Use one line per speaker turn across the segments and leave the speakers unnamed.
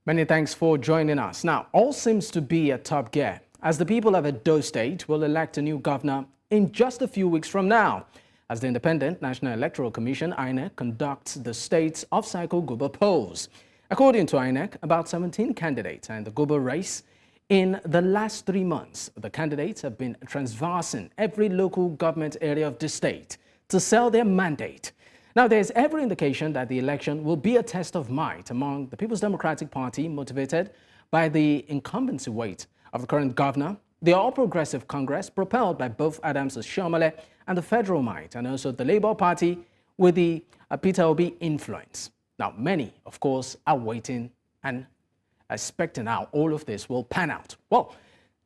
Many thanks for joining us. Now, all seems to be at top gear as the people of Edo State will elect a new governor in just a few weeks from now, as the Independent National Electoral Commission, INEC, conducts the state's off-cycle Guber polls. According to INEC, about 17 candidates are in the Guber race. In the last 3 months, the candidates have been transversing every local government area of the state to sell their mandate. Now, there's every indication that the election will be a test of might among the People's Democratic Party, motivated by the incumbency weight of the current governor, the All Progressive Congress, propelled by both Adams Oshiomhole and the federal might, and also the Labour Party with the Peter Obi influence. Now, many, of course, are waiting and expecting how all of this will pan out. Well,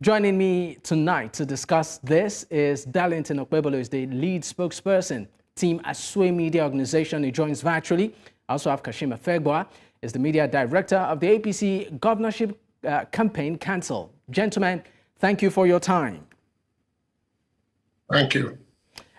joining me tonight to discuss this is Darlington Okpebholo, is the lead spokesperson, Team Asue Media Organisation. He joins virtually. I also have Kassim Afegbua, is the media director of the APC Governorship Campaign Council. Gentlemen, thank you for your time.
Thank you.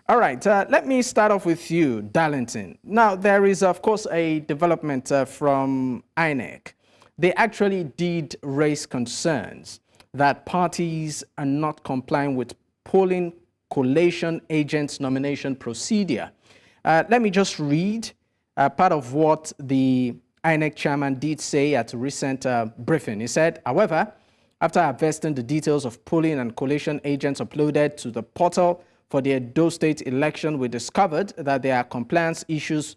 All right, let me start off with you, Darlington. Now, there is, of course, a development from INEC. They actually did raise concerns that parties are not complying with polling collation agents nomination procedure. Let me just read part of what the INEC chairman did say at a recent briefing. He said, however, after harvesting the details of polling and collation agents uploaded to the portal for the Edo State election, we discovered that there are compliance issues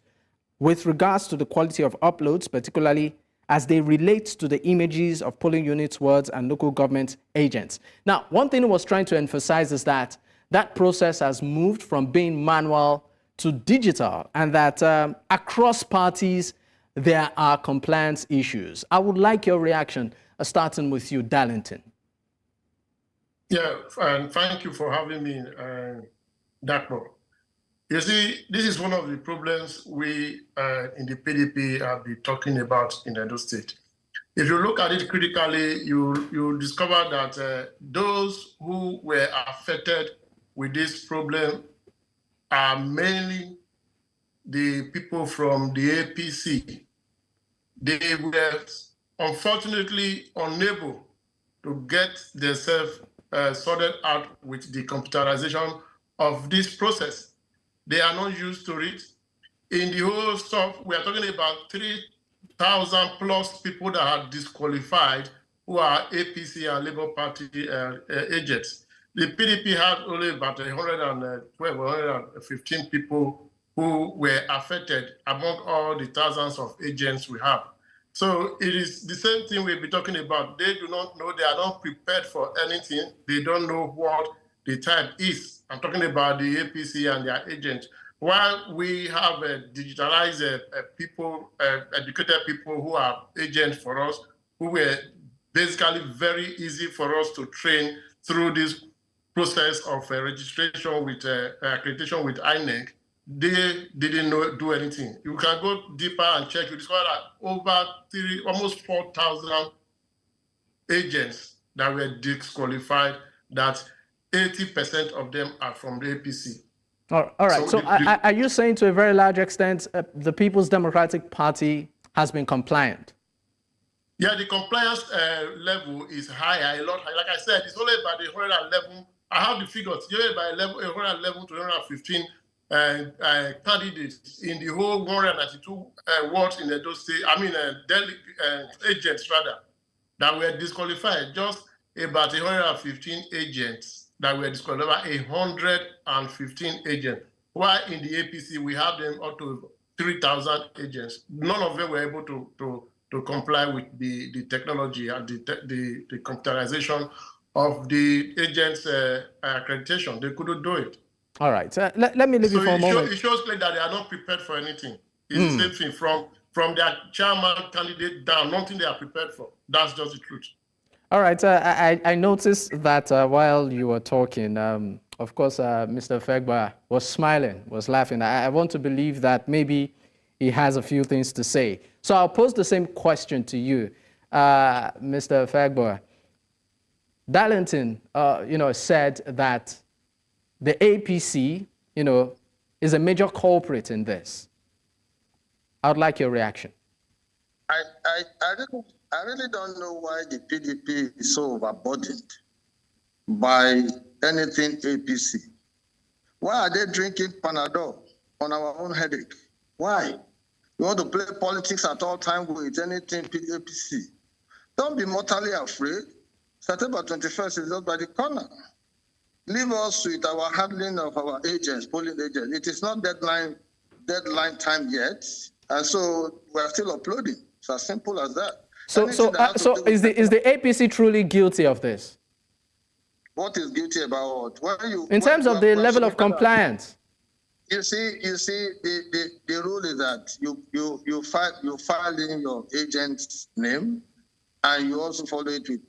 with regards to the quality of uploads, particularly as they relate to the images of polling units, words, and local government agents. Now, one thing I was trying to emphasize is that that process has moved from being manual to digital, and that across parties, there are compliance issues. I would like your reaction, starting with you, Darlington.
Yeah, and thank you for having me, Dakpo. You see, this is one of the problems we in the PDP have been talking about in Edo State. If you look at it critically, you'll discover that those who were affected with this problem are mainly the people from the APC. They were unfortunately unable to get themselves sorted out with the computerization of this process. They are not used to it. In the whole stuff, we are talking about 3,000 plus people that are disqualified who are APC and Labour Party agents. The PDP had only about 112, 115 people who were affected among all the thousands of agents we have. So it is the same thing we'll be talking about. They do not know, they are not prepared for anything. They don't know what the type is. I'm talking about the APC and their agents. While we have digitalized people, educated people who are agents for us, who were basically very easy for us to train through this process of registration with accreditation with INEC, they didn't do anything. You can go deeper and check. You discover that over almost 4,000 agents that were disqualified, that 80% of them are from the APC.
All right. So are you saying to a very large extent the People's Democratic Party has been compliant?
Yeah, the compliance level is higher, a lot higher. Like I said, it's only about the 111. I have the figures. It's only by 111 to 115 candidates in the whole 192 wards in Edo State. I mean, agents rather, that were disqualified. Just about 115 agents that were disqualified. 115 agents. While in the APC we have them up to 3,000 agents. None of them were able to comply with the technology and the computerization of the agents' accreditation. They couldn't do it.
All right. Let me leave you for a moment.
It shows clearly that they are not prepared for anything. It's the same thing from their chairman candidate down. Nothing they are prepared for. That's just the truth.
All right. I noticed that while you were talking, of course, Mr. Afegbua was smiling, was laughing. I want to believe that maybe he has a few things to say. So I'll pose the same question to you, Mr. Afegbua. Darlington, said that the APC, is a major culprit in this. I would like your reaction.
I I really don't know why the PDP is so overburdened by anything APC. Why are they drinking Panadol on our own headache? Why? You want to play politics at all times with anything APC? Don't be mortally afraid. September 21st is just by the corner. Leave us with our handling of our agents, polling agents. It is not deadline time yet, and so we're still uploading. It's as simple as that.
So is the APC truly guilty of this?
What is guilty about what?
In terms of the level of compliance.
You see, the rule is that you file in your agent's name, and you also follow it with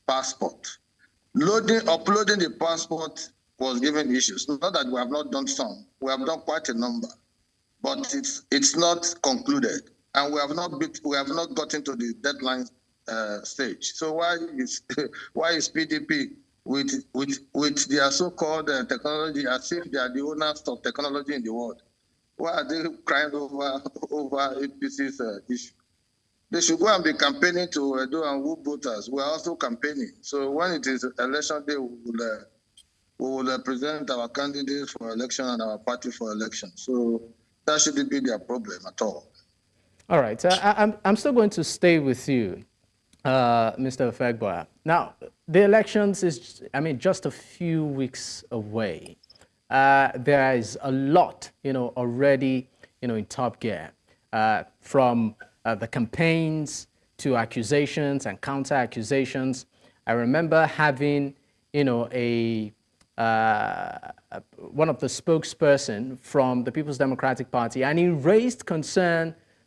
passport. Uploading the passport was given issues. Not that we have not done some. We have done quite a number, but it's not concluded, and we have not gotten to the deadline stage. So why is PDP with their so-called technology, as if they are the owners of technology in the world? Why are they crying over APC's issue? They should go and be campaigning to Edo and woo voters. We are also campaigning. So when it is election day, we will present our candidates for election and our party for election. So that shouldn't be their problem at all.
All right. I'm still going to stay with you, Mr. Afegbua. Now, the elections is, just a few weeks away. There is a lot, already, in top gear, from the campaigns to accusations and counter accusations. I remember having, one of the spokesperson from the People's Democratic Party, and he raised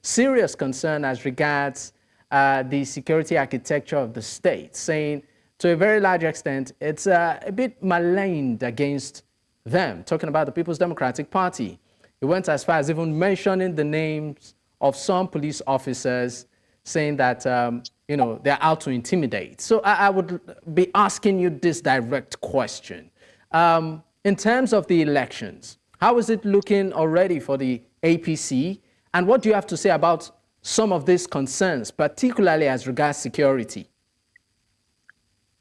serious concern as regards the security architecture of the state, saying to a very large extent, it's a bit maligned against them, talking about the People's Democratic Party. He went as far as even mentioning the names of some police officers, saying that, they're out to intimidate. So I would be asking you this direct question. In terms of the elections, how is it looking already for the APC? And what do you have to say about some of these concerns, particularly as regards security?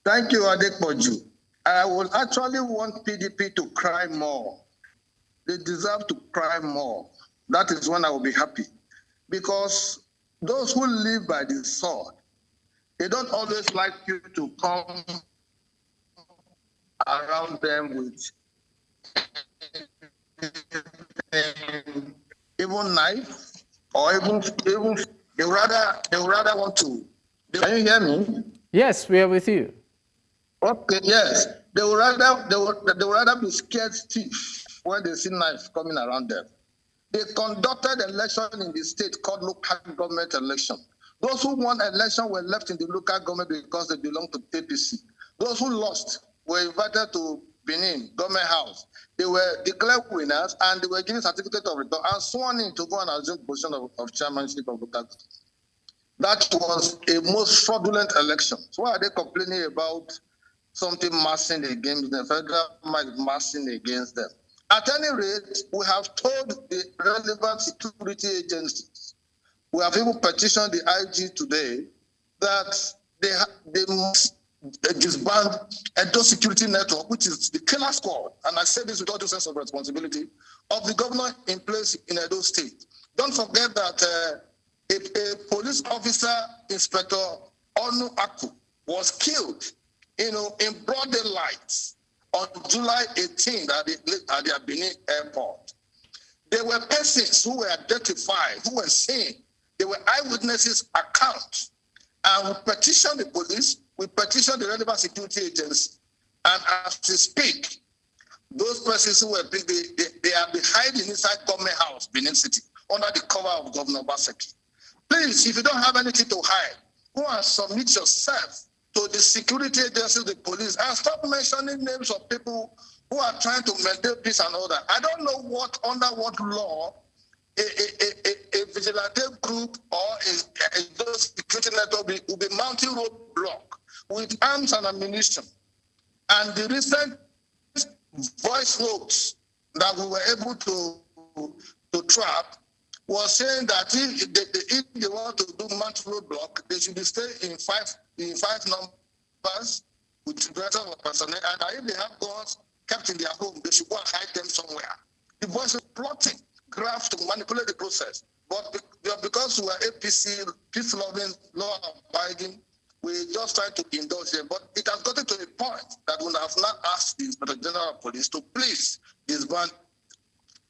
Thank you, Adekboju. I will actually want PDP to cry more. They deserve to cry more. That is when I will be happy. Because those who live by the sword, they don't always like you to come around them with even knife, or even they rather want to. Can you hear me?
Yes, we are with you.
Okay, yes. They would rather be scared stiff when they see knives coming around them. They conducted election in the state called local government election. Those who won election were left in the local government because they belong to APC. Those who lost were invited to Benin government house. They were declared winners and they were given certificate of return and sworn in to go and assume position of chairmanship of local government. That was a most fraudulent election. So why are they complaining about something massing against them, federal massing against them? At any rate, we have told the relevant security agencies, we have even petitioned the IG today that they must disband Edo Security Network, which is the killer squad, and I say this with all due sense of responsibility, of the governor in place in Edo State. Don't forget that a police officer, Inspector Onu Aku, was killed, in broad daylight on July 18th at the Benin airport. There were persons who were identified, who were seen. There were eyewitnesses' accounts. And we petitioned the police, we petitioned the relevant security agency. And as we speak, those persons who were picked, they are hiding inside government house, Benin City, under the cover of Governor Baseki. Please, if you don't have anything to hide, go and submit yourself to the security agencies, the police, and stop mentioning names of people who are trying to maintain peace and order. I don't know under what law a vigilante group or a security network will be mounting roadblock with arms and ammunition. And the recent voice notes that we were able to trap was saying that if they want to do match roadblock, they should be staying in five numbers with the rest of personnel, and if they have guns kept in their home, they should go and hide them somewhere. The voice is plotting, graft to manipulate the process. But because we are APC, peace-loving, law-abiding, we just try to indulge them. But it has gotten to a point that we have not asked the Inspector General of Police to please disband,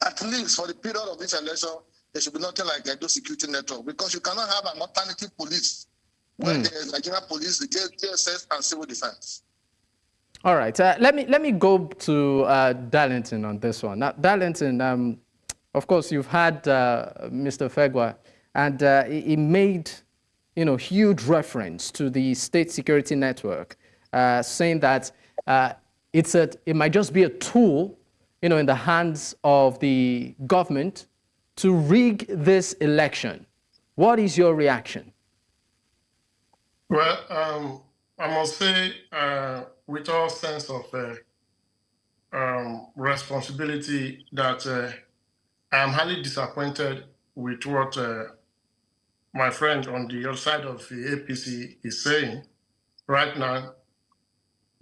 at least for the period of this election. There should be nothing like Edo Security Network, because you cannot have an alternative police when there is Nigerian police, the JSS, and civil defense.
All right. Let me go to Darlington on this one. Now, Darlington, of course, you've had Mr. Afegbua, and he made, huge reference to the state security network, saying that it might just be a tool, in the hands of the government to rig this election. What is your reaction?
Well, I must say, with all sense of responsibility, that I am highly disappointed with what my friend on the other side of the APC is saying right now.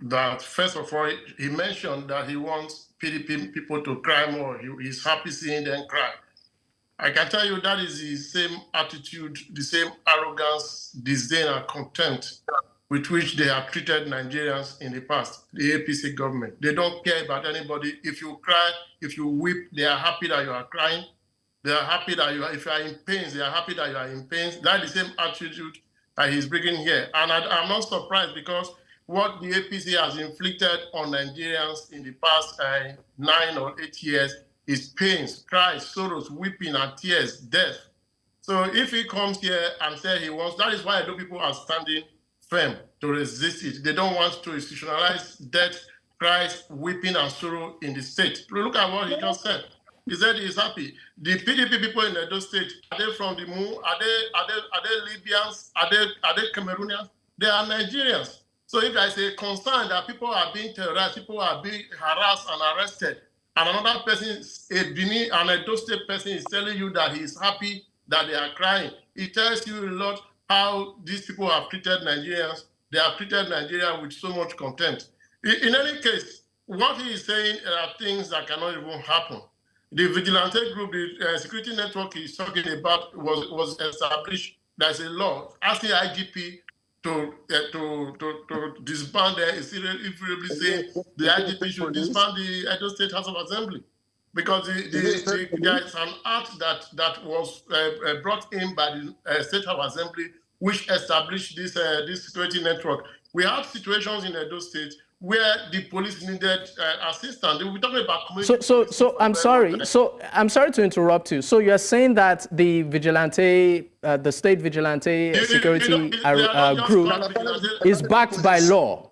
That first of all, he mentioned that he wants PDP people to cry more. He's happy seeing them cry. I can tell you that is the same attitude, the same arrogance, disdain, and contempt with which they have treated Nigerians in the past, the APC government. They don't care about anybody. If you cry, if you weep, they are happy that you are crying. They are happy that if you are in pain, they are happy that you are in pain. That is the same attitude that he's bringing here. And I'm not surprised, because what the APC has inflicted on Nigerians in the past 9 or 8 years is pains, cries, sorrows, weeping, and tears, death. So if he comes here and says he wants, that is why I know people are standing firm to resist it. They don't want to institutionalize death, cries, weeping, and sorrow in the state. Look at what he just said. He said he's happy. The PDP people in Edo State, are they from the moon? Are they Libyans? Are they Cameroonians? They are Nigerians. So if I say concern that people are being terrorized, people are being harassed and arrested, and another person, an Edo State person, is telling you that he's happy that they are crying, it tells you a lot how these people have treated Nigerians. They have treated Nigeria with so much contempt. In any case, what he is saying are things that cannot even happen. The vigilante group, the security network he's talking about, was established. There's a law asking IGP to disband irreparably saying the IGP should disband the Edo State House of Assembly, because there is an act that was brought in by the State House of Assembly, which established this security network. We have situations in Edo State where the police needed assistance. We're talking about community.
So I'm sorry. So I'm sorry to interrupt you. So you're saying that the vigilante, the state vigilante security group is backed by law?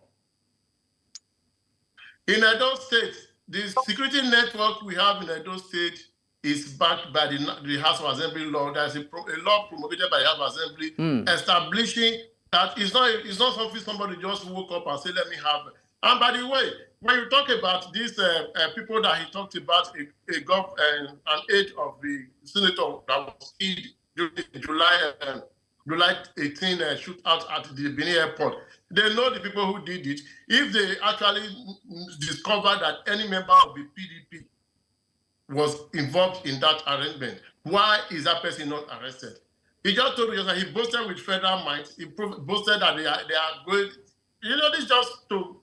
In Edo State, the security network we have in Edo State is backed by the House of Assembly law. There's a law promulgated by the House of Assembly establishing that it's not something somebody just woke up and said, let me have it. And by the way, when you talk about these people that he talked about, an aide of the senator that was killed during the July 18 shootout at the Benin airport, they know the people who did it. If they actually discover that any member of the PDP was involved in that arrangement, why is that person not arrested? He just told you that he boasted with federal might. He boasted that they are going. This is just to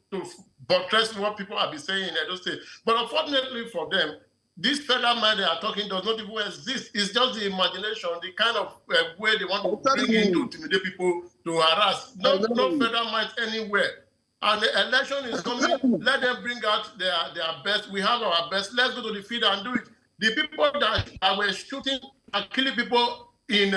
buttress what people have been saying in Edo State. But unfortunately for them, this federal mind they are talking does not even exist. It's just the imagination, the kind of way they want to bring in to intimidate people, to harass. No federal might anywhere. And the election is coming. Let them bring out their best. We have our best. Let's go to the field and do it. The people that were shooting and killing people in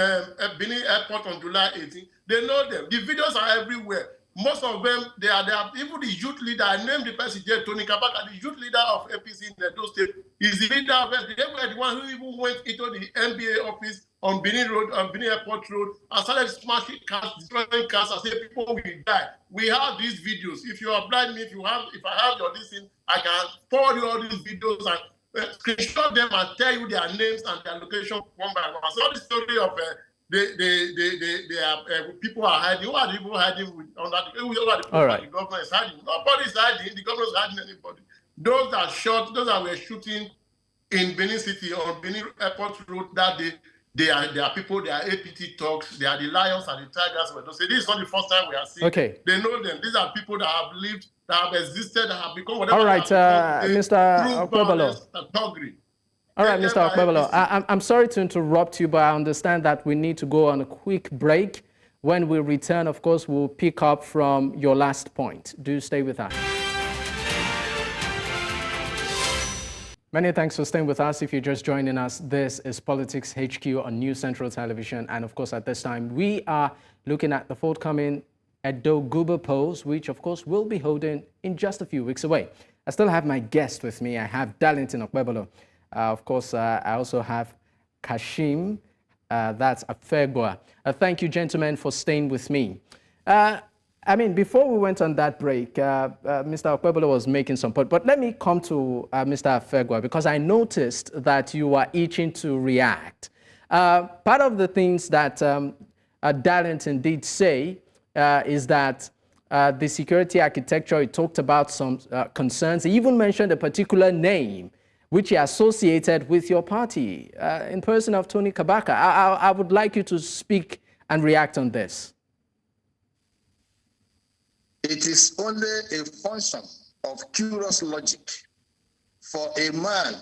Benin airport on July 18, they know them. The videos are everywhere. Most of them, they are even the youth leader. I named the person here, Tony Kabaka, the youth leader of APC in Edo State, is the leader of it. They were the one who even went into the NBA office on Benin Road, on Benin Airport Road, and started smashing cars, destroying cars, and say people will die. We have these videos. If you oblige me, if I have your listing, I can forward you all these videos screenshot them and tell you their names and their location one by one. So the story of people are hiding. Who are the people hiding with under the the government is hiding? Nobody is hiding. The government is hiding anybody. Those that shot, those that were shooting in Benin City on Benin Airport Road that day, they are people, they are APT talks, they are the lions and the tigers. So this is not the first time we are seeing.
Okay.
They know them. These are people that have lived, that have existed, that have become whatever.
All right, Mr. Okpebholo. All right, Mr. Okpebholo. I'm sorry to interrupt you, but I understand that we need to go on a quick break. When we return, of course, we'll pick up from your last point. Do stay with us. Many thanks for staying with us. If you're just joining us, this is Politics HQ on News Central Television. And of course, at this time, we are looking at the forthcoming Edo Guber polls, which of course will be holding in just a few weeks away. I still have my guest with me. I have Darlington Okpebholo. Of course, I also have Kassim, that's Afegbua. Thank you, gentlemen, for staying with me. Before we went on that break, Mr. Okpebholo was making some point, but let me come to Mr. Afegbua, because I noticed that you are itching to react. Part of the things that Darlington did say is that the security architecture, he talked about some concerns. He even mentioned a particular name which he associated with your party, in person of Tony Kabaka. I would like you to speak and react on this.
It is only a function of curious logic for a man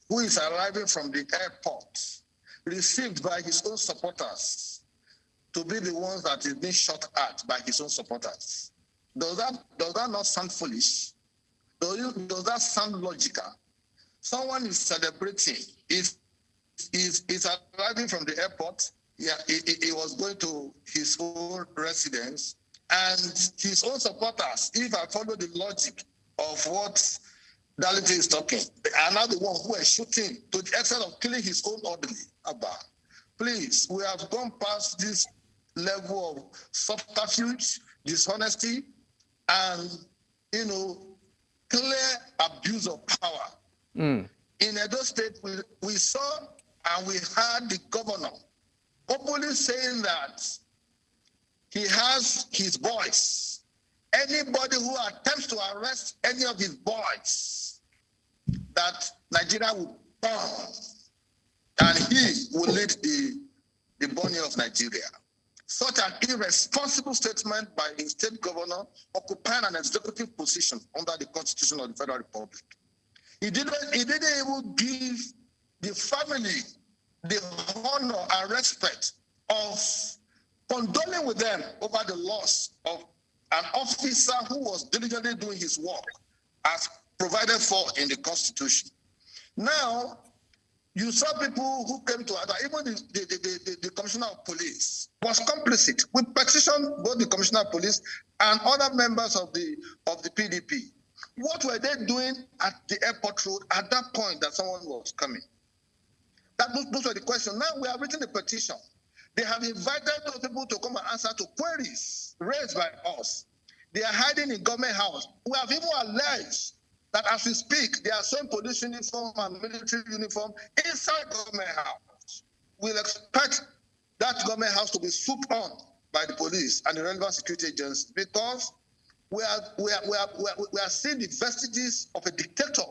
who is arriving from the airport, received by his own supporters, to be the ones that is being shot at by his own supporters. Does that not sound foolish? Does that sound logical? Someone is celebrating, is arriving from the airport. Yeah, he was going to his own residence, and his own supporters, if I follow the logic of what Darlington is talking, are now the ones who are shooting to the extent of killing his own orderly. Abba, please, we have gone past this level of subterfuge, dishonesty, and clear abuse of power. In Edo State, we saw and we heard the governor openly saying that he has his boys. Anybody who attempts to arrest any of his boys, that Nigeria will burn, and he will lead the burning of Nigeria. Such an irresponsible statement by a state governor occupying an executive position under the Constitution of the Federal Republic. He didn't even give the family the honor and respect of condoling with them over the loss of an officer who was diligently doing his work as provided for in the Constitution. Now, you saw people who came to us, even the Commissioner of Police was complicit. We petitioned both the Commissioner of Police and other members of the PDP. What were they doing at the airport road at that point that someone was coming? Those were the questions. Now we have written a petition. They have invited those people to come and answer to queries raised by us. They are hiding in government house. We have even alleged that as we speak, they are showing police uniform and military uniform inside government house. We'll expect that government house to be swooped on by the police and the relevant security agencies, because we are seeing the vestiges of a dictator,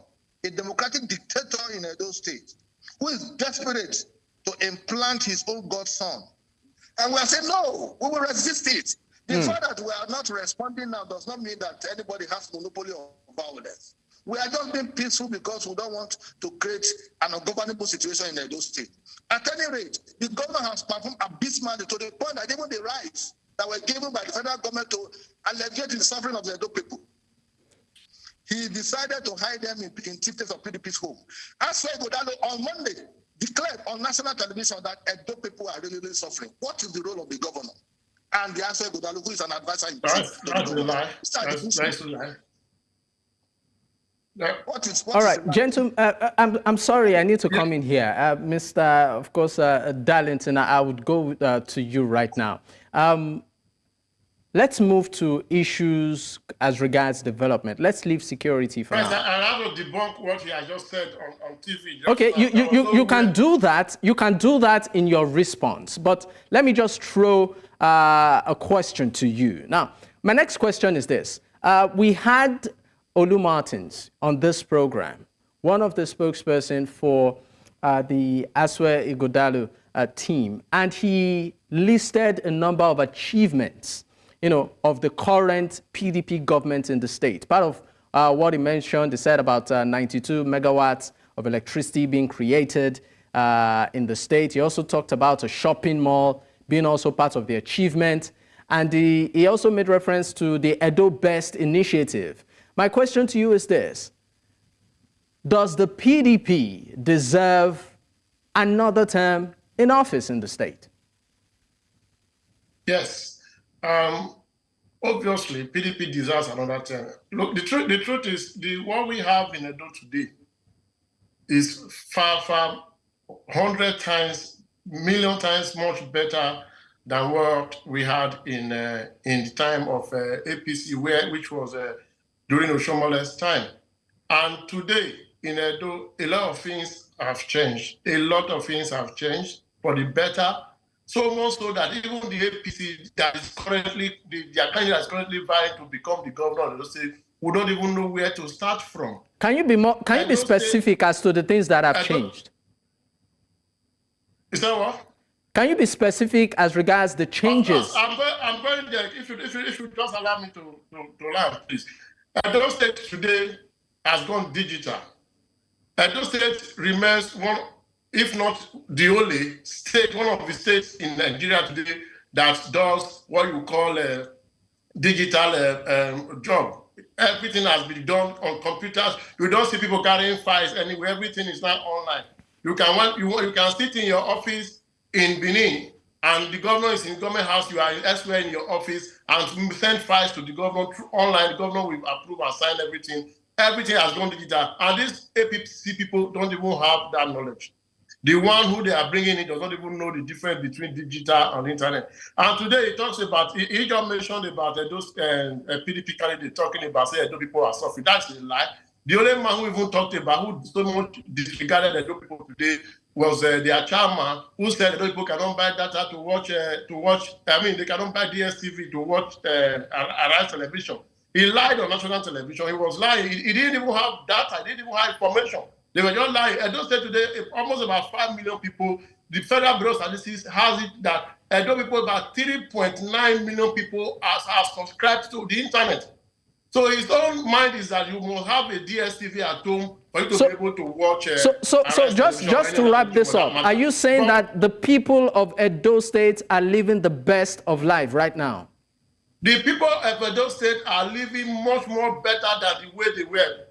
a democratic dictator in Edo State, who is desperate to implant his own godson. And we are saying, no, we will resist it. The fact that we are not responding now does not mean that anybody has monopoly of violence. We are just being peaceful because we don't want to create an ungovernable situation in Edo State. At any rate, the government has performed abysmally to the point that even the rights that were given by the federal government to alleviate the suffering of the Edo people, he decided to hide them in chieftains of PDP's home. Asue Godalo on Monday declared on national television that Edo people are really, really suffering. What is the role of the governor? And the Asue Godalo, who is an advisor in chief. That's a lie. That's a lie. What
all right, gentlemen, I'm sorry, I need to come in here. Mr. Of course, Darlington, I would go to you right now. let's move to issues as regards development. Let's leave security for now.
I have to debunk what he has just said on TV.
Okay, you can do that. You can do that in your response. But let me just throw a question to you. Now, my next question is this. We had Olu Martins on this program, one of the spokesperson for the Asue Media team, and he listed a number of achievements, of the current PDP government in the state. Part of what he mentioned, he said about 92 megawatts of electricity being created in the state. He also talked about a shopping mall being also part of the achievement. And he also made reference to the Edo Best initiative. My question to you is this. Does the PDP deserve another term in office in the state?
Yes. Obviously, PDP deserves another term. Look, the truth is, what we have in Edo today is far, 100 times, million times much better than what we had in the time of APC, which was during Oshiomhole's time. And today, in Edo, a lot of things have changed. A lot of things have changed for the better. So much so that even the APC that is currently, their candidate that is currently vying to become the governor of Edo State, we don't even know where to start from.
Can you be specific as to the things that have changed?
Is that what?
Can you be specific as regards the changes?
I'm going there. If you just allow me to learn, please. Edo State today has gone digital. Edo State remains one, if not the only state, one of the states in Nigeria today that does what you call a digital job. Everything has been done on computers. You don't see people carrying files anywhere. Everything is now online. You can sit in your office in Benin, and the governor is in government house. You are elsewhere in your office, and send files to the governor through online. The governor will approve and sign everything. Everything has gone digital, and these APC people don't even have that knowledge. The one who they are bringing in does not even know the difference between digital and internet. And today he talks about, he just mentioned about those PDP candidates talking about, say, Edo people are suffering. That's a lie. The only man who even talked about, who so much disregarded Edo people today, was their chairman, who said Edo people cannot buy data to watch, they cannot buy DSTV to watch Arise television. He lied on national television. He was lying. He didn't even have data. He didn't even have information. They were just lying. Edo State today, almost about 5 million people. The Federal Bureau of Statistics has it that Edo people, about 3.9 million people are subscribed to the internet. So his own mind is that you must have a DSTV at home for you to be able to watch.
So just to wrap this up, are you saying that the people of Edo State are living the best of life right now?
The people of Edo State are living much more better than the way they were.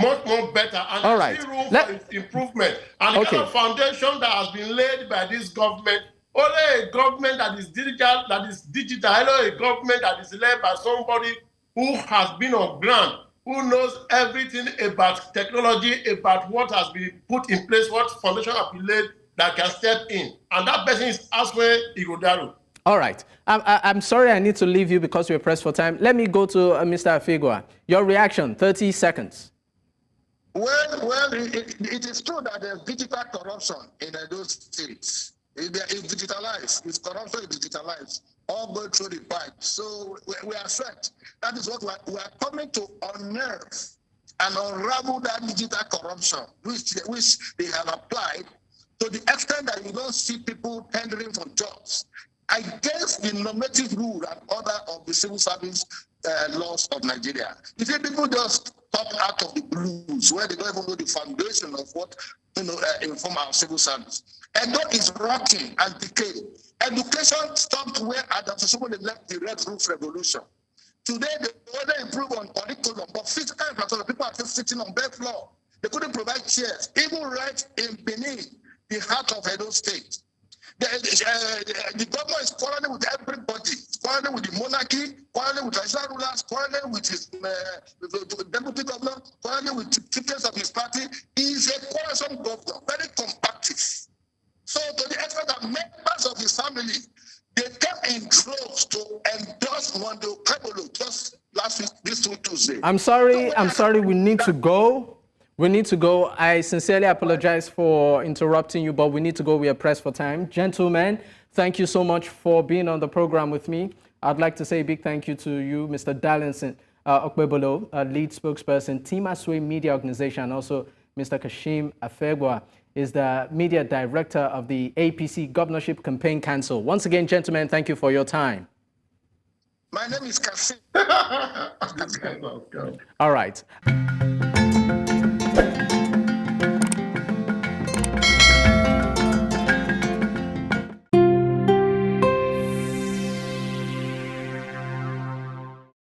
Much more better, and
all
there's still room for improvement. And the kind of foundation that has been laid by this government, only a government that is digital, only a government that is led by somebody who has been on ground, who knows everything about technology, about what has been put in place, what foundation has been laid that can step in. And that person is Asue Media.
All right. I'm sorry I need to leave you because we're pressed for time. Let me go to Mr. Afegbua. Your reaction, 30 seconds.
Well, it is true that there's digital corruption in those states. It's digitalized. It's corruption is digitalized. All go through the pipe. So we are set. That is what we are coming to unearth and unravel that digital corruption, which they have applied to the extent that you don't see people tendering for jobs against the normative rule and order of the civil service laws of Nigeria. You see, people just pop out of the blues where they don't even know the foundation of what inform our civil service. Edo is rotting and decaying. Education stopped where Adams Oshiomhole left the Red Roof Revolution. Today, they want to improve on curriculum, but physical infrastructure, people are still sitting on bare floor. They couldn't provide chairs. Even right in Benin, the heart of Edo State. The government is quarreling with everybody, quarreling with the monarchy, quarreling with traditional rulers, quarreling with his deputy governor, quarreling with chieftains of his party. He is a quarrelsome governor, very combative. So to the extent that members of his family, they came in droves to endorse just Monday, Okpebholo, just last week, this Tuesday.
I'm sorry, we need to go. We need to go. I sincerely apologize for interrupting you, but we need to go. We are pressed for time. Gentlemen, thank you so much for being on the program with me. I'd like to say a big thank you to you, Mr. Darlington Okpebholo, lead spokesperson, Team Asue Media Organisation, and also Mr. Kassim Afegbua is the media director of the APC Governorship Campaign Council. Once again, gentlemen, thank you for your time.
My name is Kassim.
This guy,
All right.